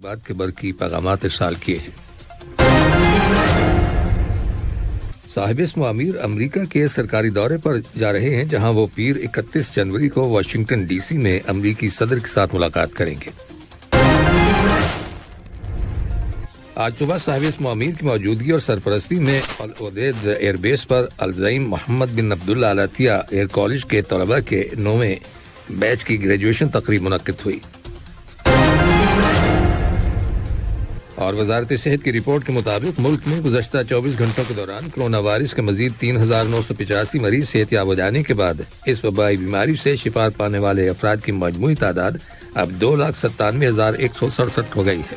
بعد کے برقی پیغامات ارسال کیے ہیں۔ صاحب اسم امیر امریکہ کے سرکاری دورے پر جا رہے ہیں، جہاں وہ پیر 31 جنوری کو واشنگٹن ڈی سی میں امریکی صدر کے ساتھ ملاقات کریں گے۔ آج صبح صاحب اسم امیر کی موجودگی اور سرپرستی میں العدید ایئر بیس پر الزعیم محمد بن عبداللہ آل عطیہ ایئر کالج کے طلباء کے 9ویں بیچ کی گریجویشن تقریب منعقد ہوئی، اور وزارت صحت کی رپورٹ کے مطابق ملک میں گزشتہ 24 گھنٹوں کے دوران کرونا وائرس کے مزید 3985 مریض صحت یاب ہو جانے کے بعد اس وبائی بیماری سے شفا پانے والے افراد کی مجموعی تعداد اب 2,97,167 ہو گئی ہے۔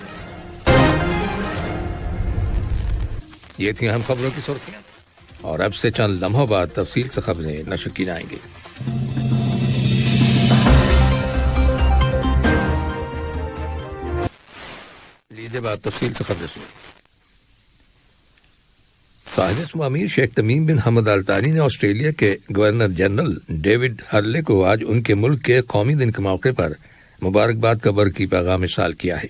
یہ تھی اہم خبروں کی سرخیاں، اور اب سے چند لمحوں بعد تفصیل سے خبریں نشر کی جائیں گی۔ لیجیے بات تفصیل سے خبریں سنیں۔ صاحب اسم امیر شیخ تمیم بن حمد آل ثانی نے آسٹریلیا کے گورنر جنرل ڈیوڈ ہرلے کو آج ان کے ملک کے قومی دن کے موقع پر مبارکباد کا برقی پیغام ارسال کیا ہے۔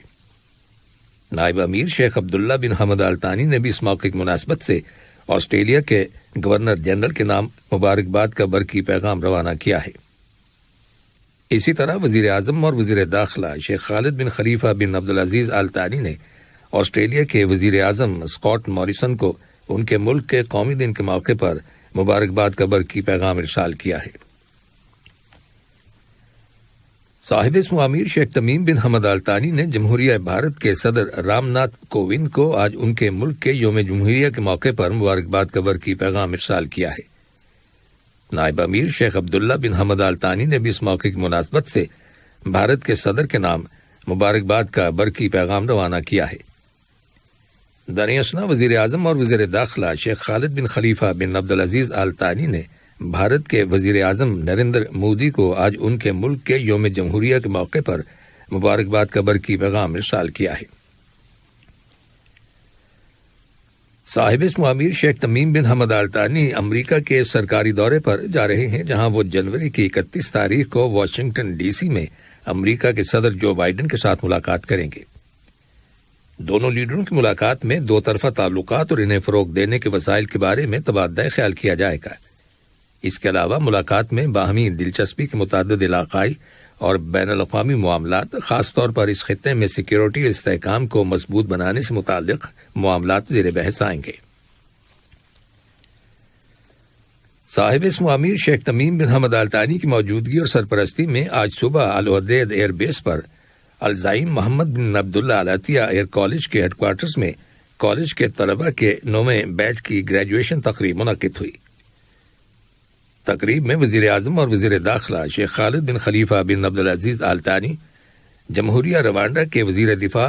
نائب امیر شیخ عبداللہ بن حمد آل ثانی نے بھی اس موقع کی مناسبت سے آسٹریلیا کے گورنر جنرل کے نام مبارکباد کا برقی پیغام روانہ کیا ہے۔ اسی طرح وزیر اعظم اور وزیر داخلہ شیخ خالد بن خلیفہ بن عبدالعزیز آل ثانی نے آسٹریلیا کے وزیر اعظم اسکاٹ موریسن کو ان کے ملک کے قومی دن کے موقع پر مبارکباد کا برقی پیغام ارسال کیا ہے۔ صاحب اسم امیر شیخ تمیم بن حمد آل ثانی نے جمہوریہ بھارت کے صدر رام ناتھ کووند کو آج ان کے ملک کے یوم جمہوریہ کے موقع پر مبارکباد کا برقی پیغام ارسال کیا ہے۔ نائب امیر شیخ عبداللہ بن حمد آل ثانی نے بھی اس موقع کی مناسبت سے بھارت کے صدر کے نام مبارکباد کا برقی پیغام روانہ کیا ہے۔ دریاسنا وزیر اعظم اور وزیر داخلہ شیخ خالد بن خلیفہ بن عبدالعزیز آل ثانی نے بھارت کے وزیر اعظم نریندر مودی کو آج ان کے ملک کے یوم جمہوریہ کے موقع پر مبارکباد کا برقی پیغام ارسال کیا ہے۔ صاحب اسم امیر شیخ تمیم بن حمد آل ثانی امریکہ کے سرکاری دورے پر جا رہے ہیں، جہاں وہ جنوری کی 31 تاریخ کو واشنگٹن ڈی سی میں امریکہ کے صدر جو بائیڈن کے ساتھ ملاقات کریں گے۔ دونوں لیڈروں کی ملاقات میں دو طرفہ تعلقات اور انہیں فروغ دینے کے وسائل کے بارے میں تبادلہ خیال کیا جائے گا۔ اس کے علاوہ ملاقات میں باہمی دلچسپی کے متعدد علاقائی اور بین الاقوامی معاملات، خاص طور پر اس خطے میں سیکیورٹی اور استحکام کو مضبوط بنانے سے متعلق معاملات زیر بحث آئیں گے۔ صاحب اسم امیر شیخ تمیم بن حمد آل ثانی کی موجودگی اور سرپرستی میں آج صبح العدید ایئر بیس پر الزعیم محمد بن عبداللہ آل عطیہ ایئر کالج کے ہیڈ کوارٹرز میں کالج کے طلباء کے 9ویں بیچ کی گریجویشن تقریب منعقد ہوئی۔ تقریب میں وزیر اعظم اور وزیر داخلہ شیخ خالد بن خلیفہ بن عبدالعزیز آل ثانی، جمہوریہ روانڈا کے وزیر دفاع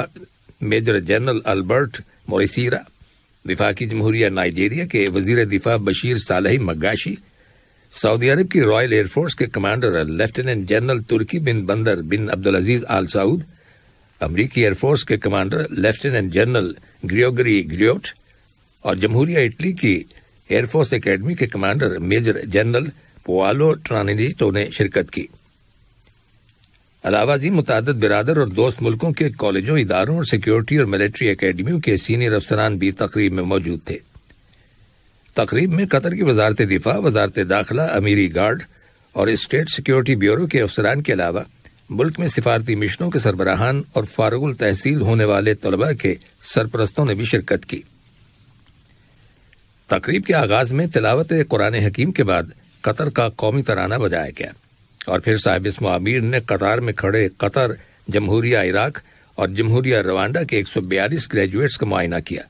میجر جنرل البرٹ موریسیرا، وفاقی جمہوریہ نائجیریا کے وزیر دفاع بشیر صالحی مگاشی، سعودی عرب کی رائل ایئر فورس کے کمانڈر لیفٹیننٹ جنرل ترکی بن بندر بن عبدالعزیز آل سعود، امریکی ایئر فورس کے کمانڈر لیفٹیننٹ جنرل گریگوری گلیوٹ، اور جمہوریہ اٹلی کی ایئر فورس اکیڈمی کے کمانڈر میجر جنرل پوالو ٹرانیجیٹو نے شرکت کی۔ علاوہ ازیں متعدد برادر اور دوست ملکوں کے کالجوں، اداروں اور سیکیورٹی اور ملٹری اکیڈمیوں کے سینئر افسران بھی تقریب میں موجود تھے۔ تقریب میں قطر کی وزارت دفاع، وزارت داخلہ، امیری گارڈ اور اسٹیٹ سیکیورٹی بیورو کے افسران کے علاوہ ملک میں سفارتی مشنوں کے سربراہان اور فارغ التحصیل ہونے والے طلباء کے سرپرستوں نے بھی شرکت کی۔ تقریب کے آغاز میں تلاوت قرآن حکیم کے بعد قطر کا قومی ترانہ بجایا گیا، اور پھر صاحب اسم امیر نے قطار میں کھڑے قطر، جمہوریہ عراق اور جمہوریہ روانڈا کے 142 گریجویٹس کا معائنہ کیا۔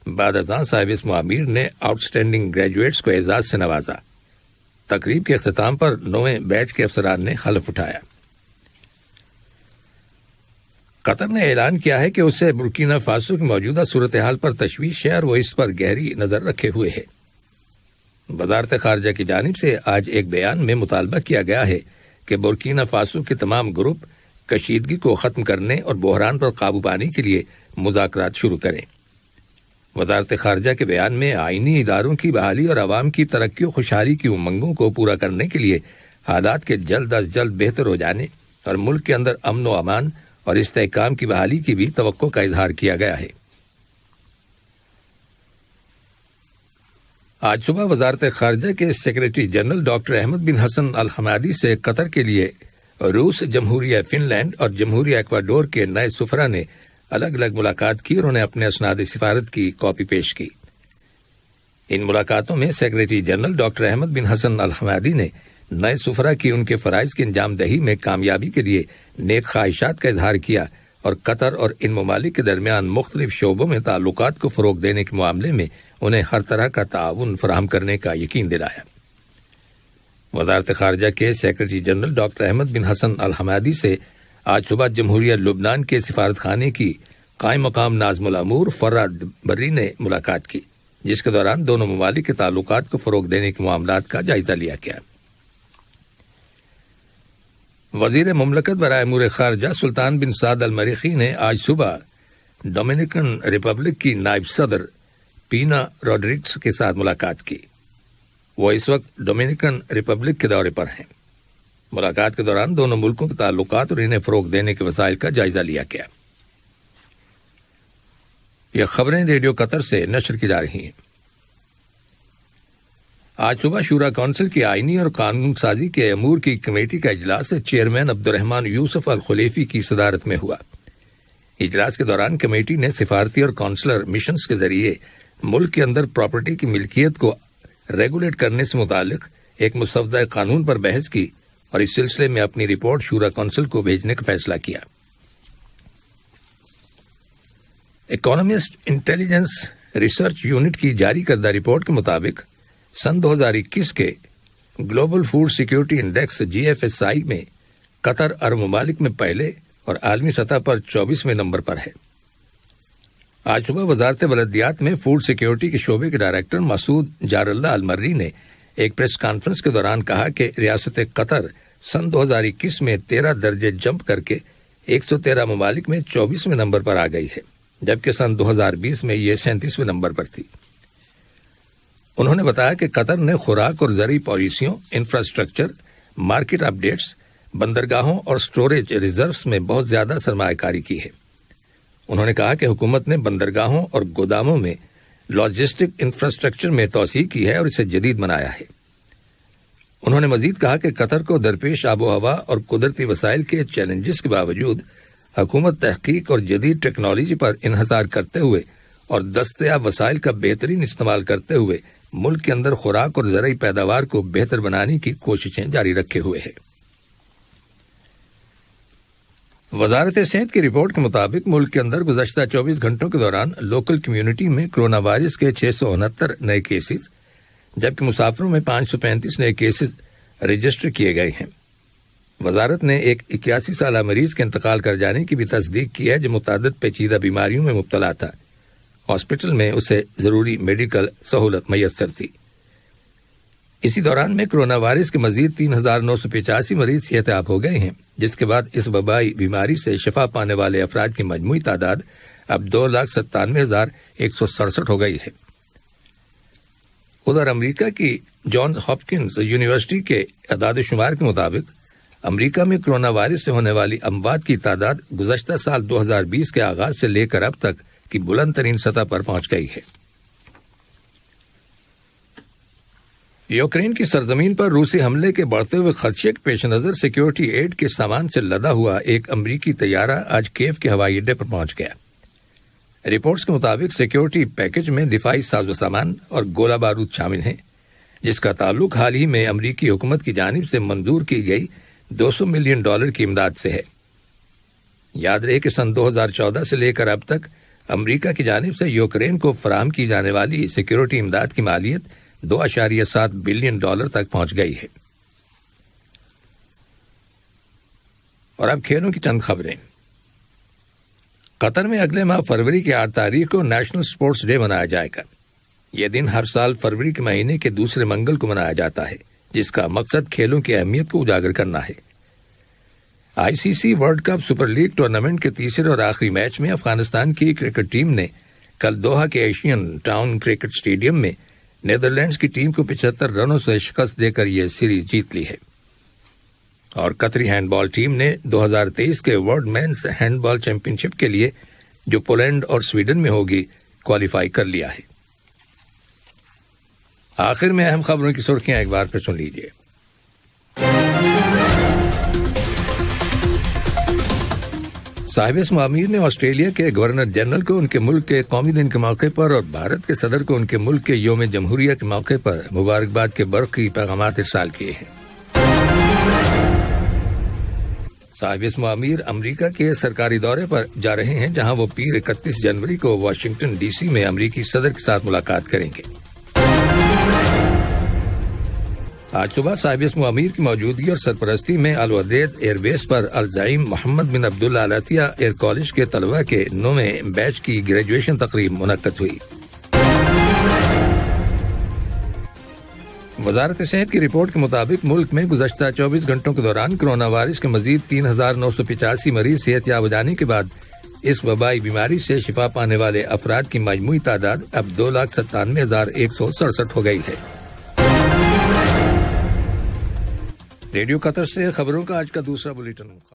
بعد ازاں صاحب اسم امیر نے آؤٹ اسٹینڈنگ گریجویٹس کو اعزاز سے نوازا۔ تقریب کے اختتام پر 9ویں بیچ کے افسران نے حلف اٹھایا۔ قطر نے اعلان کیا ہے کہ اسے برکینا فاسو کی موجودہ صورتحال پر تشویش ہے اور وہ اس پر گہری نظر رکھے ہوئے ہے۔ وزارت خارجہ کی جانب سے آج ایک بیان میں مطالبہ کیا گیا ہے کہ برکینا فاسو کے تمام گروپ کشیدگی کو ختم کرنے اور بحران پر قابو پانے کے لیے مذاکرات شروع کریں۔ وزارت خارجہ کے بیان میں آئینی اداروں کی بحالی اور عوام کی ترقی و خوشحالی کی امنگوں کو پورا کرنے کے لیے حالات کے جلد از جلد بہتر ہو جانے اور ملک کے اندر امن و امان اور استحکام کی بحالی کی بھی توقع کا اظہار کیا گیا ہے۔ آج صبح وزارت خارجہ کے سیکریٹری جنرل ڈاکٹر احمد بن حسن الحمادی سے قطر کے لیے روس، جمہوریہ فن لینڈ اور جمہوریہ ایکواڈور کے نئے سفراء نے الگ الگ ملاقات کی اور انہیں اپنے اسناد سفارت کی کاپی پیش کی۔ ان ملاقاتوں میں سیکریٹری جنرل ڈاکٹر احمد بن حسن الحمادی نے نئے سفراء کی ان کے فرائض کی انجام دہی میں کامیابی کے لیے نیک خواہشات کا اظہار کیا اور قطر اور ان ممالک کے درمیان مختلف شعبوں میں تعلقات کو فروغ دینے کے معاملے میں انہیں ہر طرح کا تعاون فراہم کرنے کا یقین دلایا۔ وزارت خارجہ کے سیکریٹری جنرل ڈاکٹر احمد بن حسن الحمادی سے آج صبح جمہوریہ لبنان کے سفارت خانے کی قائم مقام ناظم الامور فراد بری نے ملاقات کی، جس کے دوران دونوں ممالک کے تعلقات کو فروغ دینے کے معاملات کا جائزہ لیا گیا۔ وزیر مملکت برائے امور خارجہ سلطان بن سعد المریخی نے آج صبح ڈومینیکن ریپبلک کی نائب صدر پینا روڈریگز کے ساتھ ملاقات کی۔ وہ اس وقت ڈومینیکن ریپبلک کے دورے پر ہیں۔ ملاقات کے دوران دونوں ملکوں کے تعلقات اور انہیں فروغ دینے کے وسائل کا جائزہ لیا گیا۔ یہ خبریں ریڈیو قطر سے نشر کی جا رہی ہیں۔ آج صبح شورا کونسل کی آئینی اور قانون سازی کے امور کی کمیٹی کا اجلاس چیئرمین عبد الرحمن یوسف الخلیفی کی صدارت میں ہوا۔ اجلاس کے دوران کمیٹی نے سفارتی اور کونسلر مشنز کے ذریعے ملک کے اندر پراپرٹی کی ملکیت کو ریگولیٹ کرنے سے متعلق ایک مسودہ قانون پر بحث کی اور اس سلسلے میں اپنی رپورٹ شورا کونسل کو بھیجنے کا فیصلہ کیا۔ اکانومسٹ انٹیلیجنس ریسرچ یونٹ کی جاری کردہ رپورٹ کے مطابق سن 2021 کے global food security index GFSI میں قطر عرب ممالک میں پہلے اور عالمی سطح پر 24ویں نمبر پر ہے۔ آج صبح وزارت بلدیات میں فوڈ سیکیورٹی کے شعبے کے ڈائریکٹر مسعود جار اللہ المری نے ایک پریس کانفرنس کے دوران کہا کہ ریاست قطر سن 2021 میں 13 درجے جمپ کر کے 113 ممالک میں 24ویں نمبر پر آ گئی ہے، جبکہ سن 2020 میں یہ 37ویں نمبر پر تھی۔ انہوں نے بتایا کہ قطر نے خوراک اور زرعی پالیسیوں، انفراسٹرکچر، مارکیٹ اپ ڈیٹس، بندرگاہوں اور سٹوریج ریزروز میں بہت زیادہ سرمایہ کاری کی ہے۔ انہوں نے کہا کہ حکومت نے بندرگاہوں اور گوداموں میں لاجسٹک انفراسٹرکچر میں توسیع کی ہے اور اسے جدید بنایا ہے۔ انہوں نے مزید کہا کہ قطر کو درپیش آب و ہوا اور قدرتی وسائل کے چیلنجز کے باوجود حکومت تحقیق اور جدید ٹیکنالوجی پر انحصار کرتے ہوئے اور دستیاب وسائل کا بہترین استعمال کرتے ہوئے ملک کے اندر خوراک اور زرعی پیداوار کو بہتر بنانے کی کوششیں جاری رکھے ہوئے ہے۔ وزارت صحت کی رپورٹ کے مطابق ملک کے اندر گزشتہ 24 گھنٹوں کے دوران لوکل کمیونٹی میں کرونا وائرس کے 669 نئے کیسز، جبکہ مسافروں میں 535 نئے کیسز رجسٹر کیے گئے ہیں۔ وزارت نے ایک 81 سالہ مریض کے انتقال کر جانے کی بھی تصدیق کی ہے جو متعدد پیچیدہ بیماریوں میں مبتلا تھا۔ ہاسپٹل میں اسے ضروری میڈیکل سہولت میسر تھی۔ اسی دوران میں کرونا وائرس کے مزید 3985 مریض صحت یاب ہو گئے ہیں، جس کے بعد اس وبائی بیماری سے شفا پانے والے افراد کی مجموعی تعداد اب 2,97,167 ہو گئی ہے۔ ادھر امریکہ کی جانز ہاپکنز یونیورسٹی کے اعداد و شمار کے مطابق امریکہ میں کرونا وائرس سے ہونے والی اموات کی تعداد گزشتہ سال 2020 کے آغاز سے لے کر اب تک کی بلند ترین سطح پر پہنچ گئی ہے۔ یوکرین کی سرزمین پر روسی حملے کے بڑھتے ہوئے خدشے کے پیش نظر سیکیورٹی ایڈ کے سامان سے لدا ہوا ایک امریکی طیارہ آج کیف کے ہوائی اڈے پر پہنچ گیا۔ رپورٹس کے مطابق سیکیورٹی پیکج میں دفاعی ساز و سامان اور گولہ بارود شامل ہیں، جس کا تعلق حال ہی میں امریکی حکومت کی جانب سے منظور کی گئی $200 ملین کی امداد سے ہے۔ یاد رہے کہ سن 2014 سے لے کر اب تک امریکہ کی جانب سے یوکرین کو فراہم کی جانے والی سیکیورٹی امداد کی مالیت $2.7 بلین تک پہنچ گئی ہے۔ اور اب کھیلوں کی چند خبریں۔ قطر میں اگلے ماہ فروری کی 8 تاریخ کو نیشنل سپورٹس ڈے منایا جائے گا۔ یہ دن ہر سال فروری کے مہینے کے دوسرے منگل کو منایا جاتا ہے، جس کا مقصد کھیلوں کی اہمیت کو اجاگر کرنا ہے۔ ICC world cup super league tournament کے تیسرے اور آخری میچ میں افغانستان کی کرکٹ ٹیم نے کل دوحہ کے ایشین ٹاؤن کرکٹ سٹیڈیم میں نیدرلینڈز کی ٹیم کو 75 رنوں سے شکست دے کر یہ سیریز جیت لی ہے۔ اور قطری ہینڈ بال ٹیم نے 2023 کے ورلڈ مینز ہینڈ بال چیمپئن شپ کے لیے جو پولینڈ اور سویڈن میں ہوگی کوالیفائی کر لیا ہے۔ آخر میں اہم خبروں کی سرخیاں ایک بار پھر سن لیجیے۔ صاحب اسم امیر نے آسٹریلیا کے گورنر جنرل کو ان کے ملک کے قومی دن کے موقع پر اور بھارت کے صدر کو ان کے ملک کے یوم جمہوریہ کے موقع پر مبارکباد کے برقی پیغامات ارسال کیے ہیں۔ صاحب اسم امیر امریکہ کے سرکاری دورے پر جا رہے ہیں، جہاں وہ پیر 31 جنوری کو واشنگٹن ڈی سی میں امریکی صدر کے ساتھ ملاقات کریں گے۔ آج صبح صاحب اسم امیر کی موجودگی اور سرپرستی میں الودیع ایئر بیس پر الزعیم محمد بن عبداللہ العطیہ ایئر کالج کے طلباء کے 9ویں بیچ کی گریجویشن تقریب منعقد ہوئی۔ وزارت صحت کی رپورٹ کے مطابق ملک میں گزشتہ 24 گھنٹوں کے دوران کرونا وائرس کے مزید 3,985 مریض صحت یاب ہو جانے کے بعد اس وبائی بیماری سے شفا پانے والے افراد کی مجموعی تعداد اب 2,97,167 ہو گئی ہے۔ ریڈیو قطر سے خبروں کا آج کا دوسرا بلیٹن۔